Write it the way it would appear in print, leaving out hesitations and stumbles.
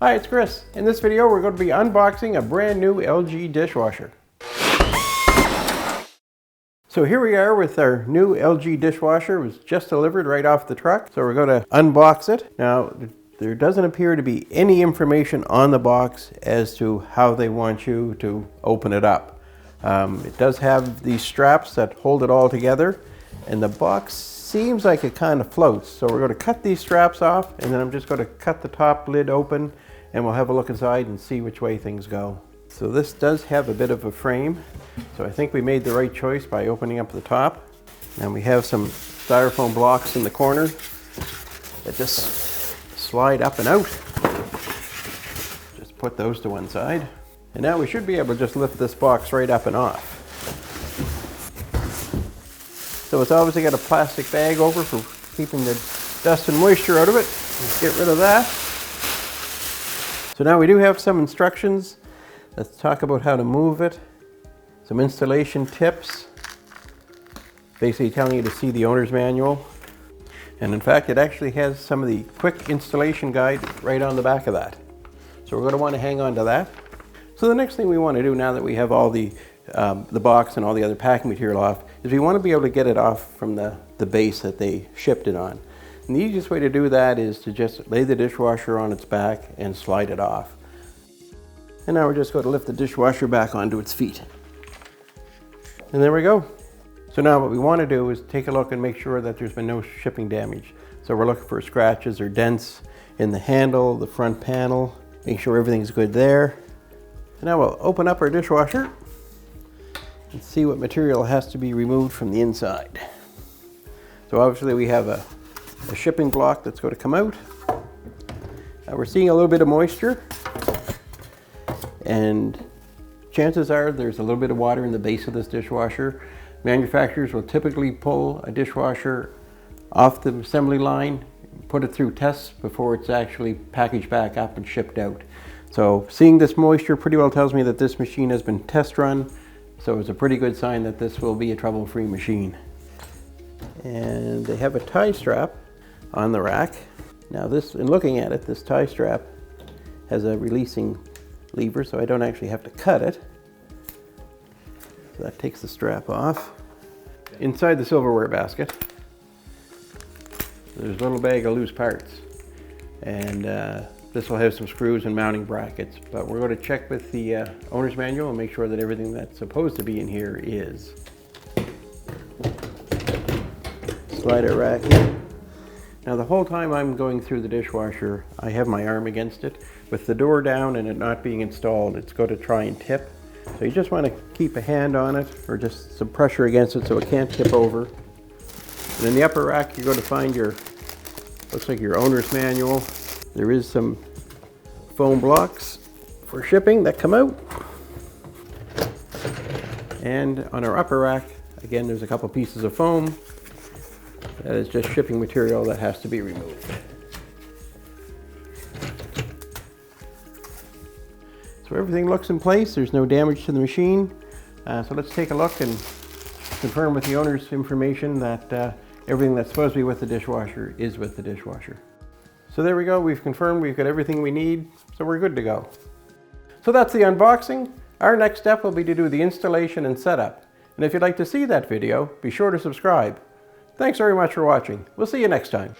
Hi, it's Chris. In this video, we're going to be unboxing a brand new LG dishwasher. So here we are with our new LG dishwasher. It was just delivered right off the truck. So we're going to unbox it. Now, there doesn't appear to be any information on the box as to how they want you to open it up. It does have these straps that hold it all together, and the box seems like it kind of floats. So we're going to cut these straps off, and then I'm just going to cut the top lid open, and we'll have a look inside and see which way things go. So this does have a bit of a frame, so I think we made the right choice by opening up the top. And we have some styrofoam blocks in the corner that just slide up and out. Just put those to one side. And now we should be able to just lift this box right up and off. So it's obviously got a plastic bag over for keeping the dust and moisture out of it. Let's get rid of that. So now we do have some instructions. Let's talk about how to move it. Some installation tips. Basically telling you to see the owner's manual. And in fact, it actually has some of the quick installation guide right on the back of that. So we're going to want to hang on to that. So the next thing we want to do now that we have all the box and all the other packing material off is we want to be able to get it off from the base that they shipped it on. And the easiest way to do that is to just lay the dishwasher on its back and slide it off. And now we're just going to lift the dishwasher back onto its feet. And there we go. So now what we want to do is take a look and make sure that there's been no shipping damage. So we're looking for scratches or dents in the handle, the front panel, make sure everything's good there. And now we'll open up our dishwasher and see what material has to be removed from the inside. So obviously we have a shipping block that's going to come out. We're seeing a little bit of moisture, and chances are there's a little bit of water in the base of this dishwasher. Manufacturers will typically pull a dishwasher off the assembly line, put it through tests before it's actually packaged back up and shipped out. So seeing this moisture pretty well tells me that this machine has been test run, so it's a pretty good sign that this will be a trouble-free machine. And they have a tie strap on the rack. Now this, in looking at it, this tie strap has a releasing lever, so I don't actually have to cut it. So that takes the strap off. Inside the silverware basket, there's a little bag of loose parts. And this will have some screws and mounting brackets, but we're going to check with the owner's manual and make sure that everything that's supposed to be in here is. Slide it rack in. Now the whole time I'm going through the dishwasher, I have my arm against it. With the door down and it not being installed, it's going to try and tip. So you just want to keep a hand on it or just some pressure against it so it can't tip over. And in the upper rack you're going to find your, looks like your owner's manual. There is some foam blocks for shipping that come out. And on our upper rack, again, there's a couple pieces of foam. That is just shipping material that has to be removed. So everything looks in place. There's no damage to the machine. So let's take a look and confirm with the owner's information that everything that's supposed to be with the dishwasher is with the dishwasher. So there we go. We've confirmed we've got everything we need, so we're good to go. So that's the unboxing. Our next step will be to do the installation and setup. And if you'd like to see that video, be sure to subscribe. Thanks very much for watching. We'll see you next time.